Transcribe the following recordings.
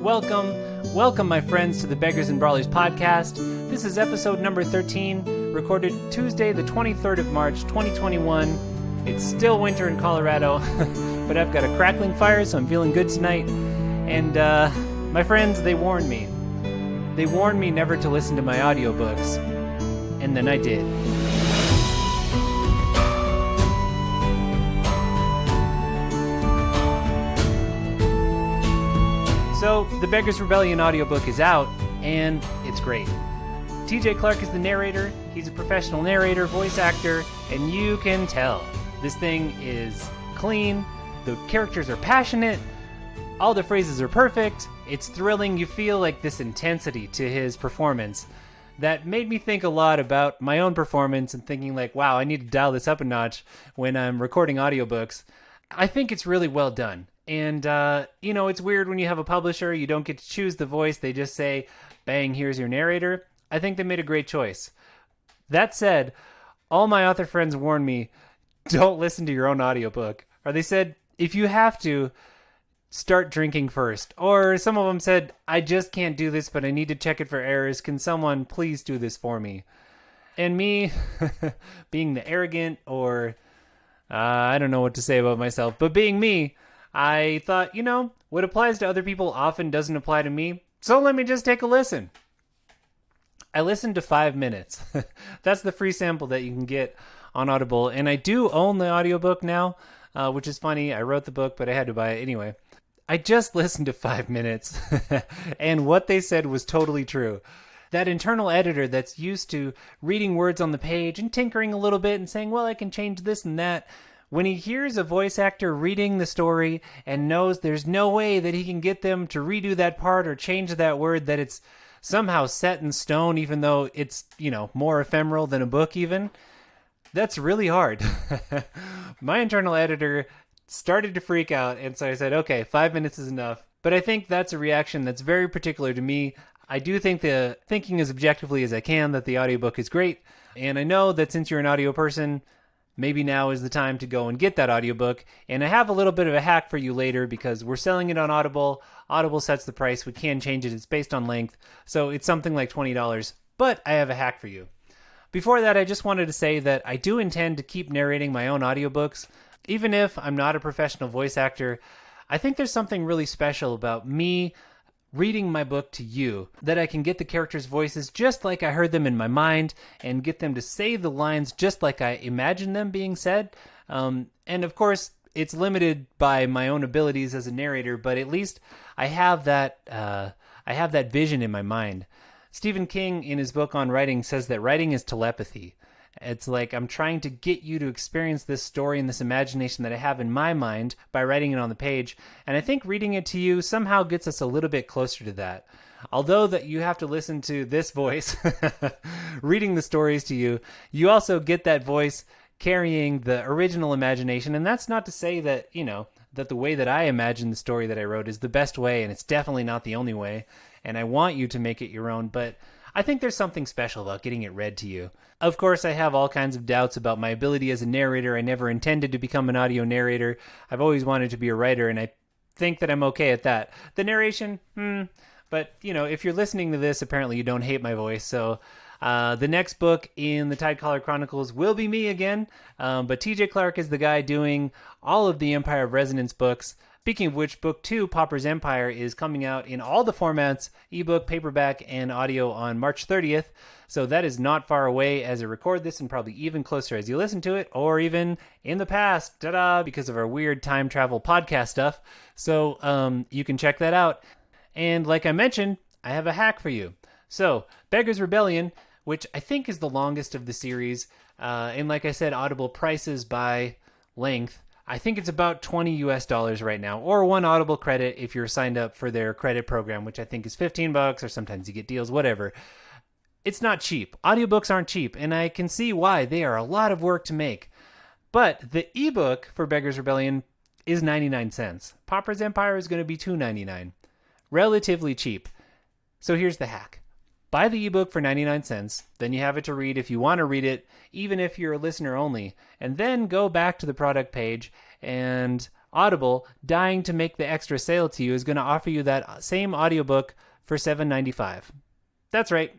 Welcome, my friends, to the Beggars and Brawlers podcast. This is episode number 13, recorded Tuesday, the 23rd of March, 2021. It's still winter in Colorado, but I've got a crackling fire, so I'm feeling good tonight. And, my friends, they warned me. They warned me never to listen to my audiobooks. And then I did. So, the Beggars Rebellion audiobook is out, and it's great. TJ Clark is the narrator. He's a professional narrator, voice actor, and you can tell. This thing is clean, the characters are passionate, all the phrases are perfect, it's thrilling, you feel like this intensity to his performance. That made me think a lot about my own performance and thinking like, wow, I need to dial this up a notch when I'm recording audiobooks. I think it's really well done. And, it's weird when you have a publisher, you don't get to choose the voice. They just say, bang, here's your narrator. I think they made a great choice. That said, all my author friends warned me, don't listen to your own audiobook. Or they said, if you have to, start drinking first. Or some of them said, I just can't do this, but I need to check it for errors. Can someone please do this for me? And me, being the arrogant or... I don't know what to say about myself, but being me, I thought, what applies to other people often doesn't apply to me, so let me just take a listen. I listened to 5 minutes. That's the free sample that you can get on Audible, and I do own the audiobook now, which is funny. I wrote the book, but I had to buy it anyway. I just listened to 5 minutes, and what they said was totally true. That internal editor that's used to reading words on the page and tinkering a little bit and saying, well, I can change this and that. When he hears a voice actor reading the story and knows there's no way that he can get them to redo that part or change that word, that it's somehow set in stone, even though it's, more ephemeral than a book even, that's really hard. My internal editor started to freak out, and so I said, okay, 5 minutes is enough. But I think that's a reaction that's very particular to me. I do think thinking as objectively as I can that the audiobook is great, and I know that since you're an audio person, maybe now is the time to go and get that audiobook. And I have a little bit of a hack for you later because we're selling it on Audible. Audible sets the price. We can change it. It's based on length, so it's something like $20, but I have a hack for you. Before that, I just wanted to say that I do intend to keep narrating my own audiobooks. Even if I'm not a professional voice actor, I think there's something really special about me reading my book to you, that I can get the characters' voices just like I heard them in my mind and get them to say the lines just like I imagine them being said. And of course, it's limited by my own abilities as a narrator, but at least I have that vision in my mind. Stephen King, in his book on writing, says that writing is telepathy. It's like I'm trying to get you to experience this story and this imagination that I have in my mind by writing it on the page. And I think reading it to you somehow gets us a little bit closer to that. Although that you have to listen to this voice reading the stories to you, you also get that voice carrying the original imagination. And that's not to say that, that the way that I imagine the story that I wrote is the best way, and it's definitely not the only way. And I want you to make it your own, but I think there's something special about getting it read to you. Of course, I have all kinds of doubts about my ability as a narrator. I never intended to become an audio narrator. I've always wanted to be a writer, and I think that I'm okay at that. The narration, but, if you're listening to this, apparently you don't hate my voice, so the next book in the Tidecaller Chronicles will be me again, but TJ Clark is the guy doing all of the Empire of Resonance books. Speaking of which, Book 2, Pauper's Empire, is coming out in all the formats, ebook, paperback, and audio on March 30th. So that is not far away as I record this, and probably even closer as you listen to it, or even in the past, because of our weird time travel podcast stuff. So you can check that out. And like I mentioned, I have a hack for you. So, Beggars Rebellion, which I think is the longest of the series, and like I said, Audible prices by length. I think it's about $20 right now, or one Audible credit if you're signed up for their credit program, which I think is $15, or sometimes you get deals, whatever. It's not cheap. Audiobooks aren't cheap, and I can see why. They are a lot of work to make. But the ebook for Beggars Rebellion is 99 cents. Pauper's Empire is going to be $2.99. Relatively cheap. So here's the hack. Buy the ebook for 99 cents, then you have it to read if you want to read it, even if you're a listener only, and then go back to the product page and Audible, dying to make the extra sale to you, is going to offer you that same audiobook for $7.95. That's right.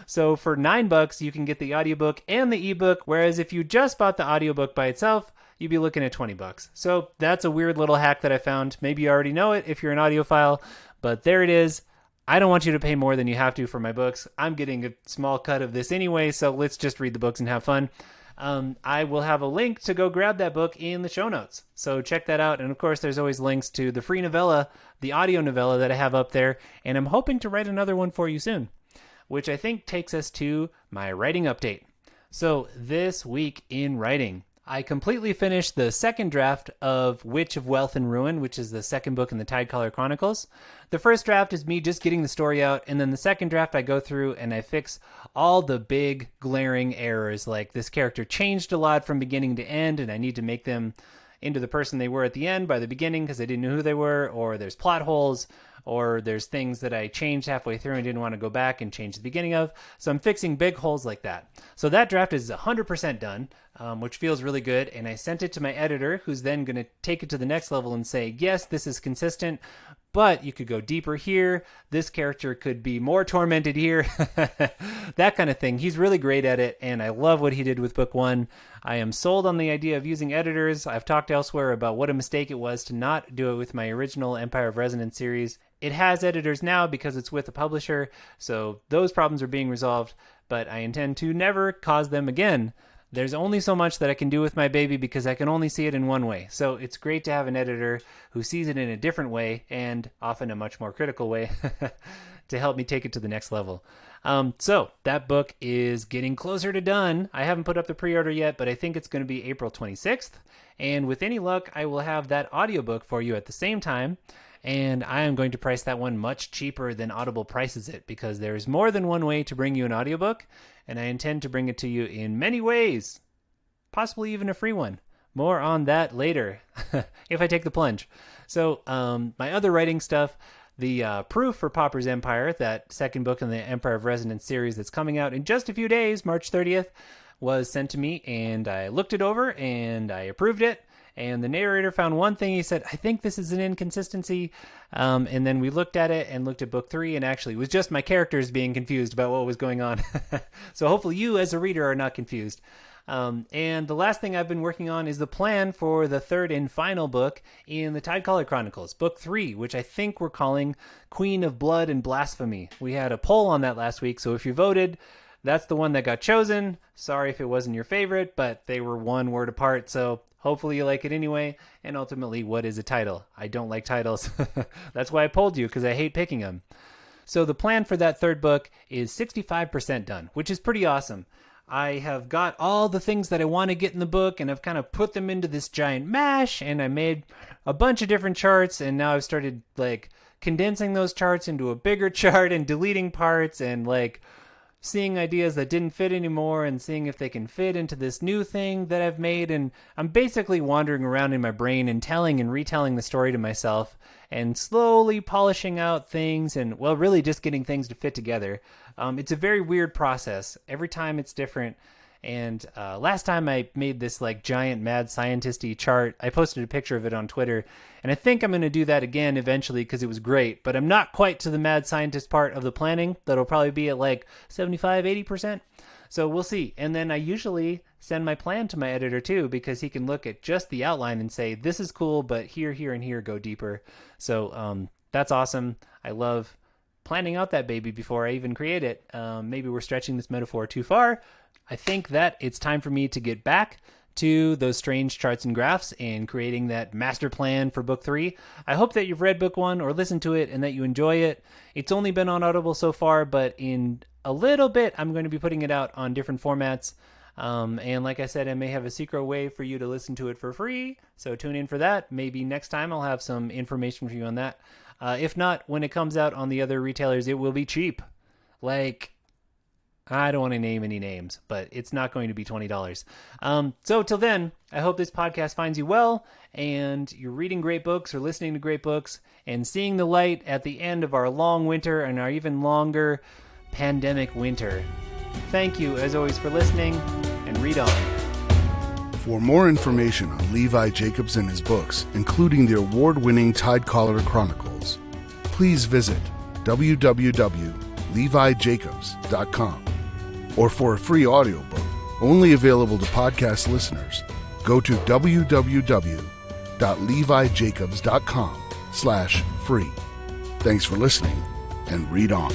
So for $9, you can get the audiobook and the ebook, whereas if you just bought the audiobook by itself, you'd be looking at $20. So that's a weird little hack that I found. Maybe you already know it if you're an audiophile, but there it is. I don't want you to pay more than you have to for my books. I'm getting a small cut of this anyway, so let's just read the books and have fun. I will have a link to go grab that book in the show notes. So check that out. And of course, there's always links to the free novella, the audio novella that I have up there. And I'm hoping to write another one for you soon, which I think takes us to my writing update. So this week in writing, I completely finished the second draft of Witch of Wealth and Ruin, which is the second book in the Tidecaller Chronicles. The first draft is me just getting the story out, and then the second draft I go through and I fix all the big glaring errors, like this character changed a lot from beginning to end, and I need to make them into the person they were at the end by the beginning because I didn't know who they were, or there's plot holes, or there's things that I changed halfway through and didn't want to go back and change the beginning of. So I'm fixing big holes like that. So that draft is 100% done, which feels really good. And I sent it to my editor, who's then going to take it to the next level and say, yes, this is consistent, but you could go deeper here. This character could be more tormented here. That kind of thing. He's really great at it, and I love what he did with book one. I am sold on the idea of using editors. I've talked elsewhere about what a mistake it was to not do it with my original Empire of Resonance series. It has editors now because it's with a publisher, so those problems are being resolved, but I intend to never cause them again. There's only so much that I can do with my baby because I can only see it in one way. So it's great to have an editor who sees it in a different way, and often a much more critical way, to help me take it to the next level. So that book is getting closer to done. I haven't put up the pre-order yet, but I think it's going to be April 26th. And with any luck, I will have that audiobook for you at the same time. And I am going to price that one much cheaper than Audible prices it, because there's more than one way to bring you an audiobook, and I intend to bring it to you in many ways, possibly even a free one. More on that later, if I take the plunge. So my other writing stuff, the proof for Pauper's Empire, that second book in the Empire of Resonance series that's coming out in just a few days, March 30th, was sent to me, and I looked it over and I approved it. And the narrator found one thing. He said, I think this is an inconsistency. And then we looked at it and looked at book 3, and actually it was just my characters being confused about what was going on. So hopefully you as a reader are not confused. And the last thing I've been working on is the plan for the third and final book in the Tidecaller Chronicles, book 3, which I think we're calling Queen of Blood and Blasphemy. We had a poll on that last week, so if you voted, that's the one that got chosen. Sorry if it wasn't your favorite, but they were one word apart, so hopefully you like it anyway. And ultimately, what is a title? I don't like titles. That's why I polled you, because I hate picking them. So the plan for that third book is 65% done, which is pretty awesome. I have got all the things that I want to get in the book, and I've kind of put them into this giant mash, and I made a bunch of different charts, and now I've started condensing those charts into a bigger chart and deleting parts and seeing ideas that didn't fit anymore and seeing if they can fit into this new thing that I've made. And I'm basically wandering around in my brain and telling and retelling the story to myself and slowly polishing out things and, really just getting things to fit together. It's a very weird process. Every time it's different. And last time I made this giant mad scientist-y chart, I posted a picture of it on Twitter, and I think I'm going to do that again eventually because it was great, but I'm not quite to the mad scientist part of the planning. That'll probably be at 75-80%. So we'll see. And then I usually send my plan to my editor too, because he can look at just the outline and say, this is cool, but here, and here go deeper. So that's awesome. I love planning out that baby before I even create it. Maybe we're stretching this metaphor too far. I think that it's time for me to get back to those strange charts and graphs and creating that master plan for book 3. I hope that you've read book 1 or listened to it and that you enjoy it. It's only been on Audible so far, but in a little bit, I'm going to be putting it out on different formats. And like I said, I may have a secret way for you to listen to it for free. So tune in for that. Maybe next time I'll have some information for you on that. If not, when it comes out on the other retailers, it will be cheap. I don't want to name any names, but it's not going to be $20. So till then, I hope this podcast finds you well, and you're reading great books or listening to great books and seeing the light at the end of our long winter and our even longer pandemic winter. Thank you, as always, for listening, and read on. For more information on Levi Jacobs and his books, including the award-winning Tidecaller Chronicles, please visit www.levijacobs.com. Or for a free audiobook, only available to podcast listeners, go to www.levijacobs.com/free. Thanks for listening, and read on.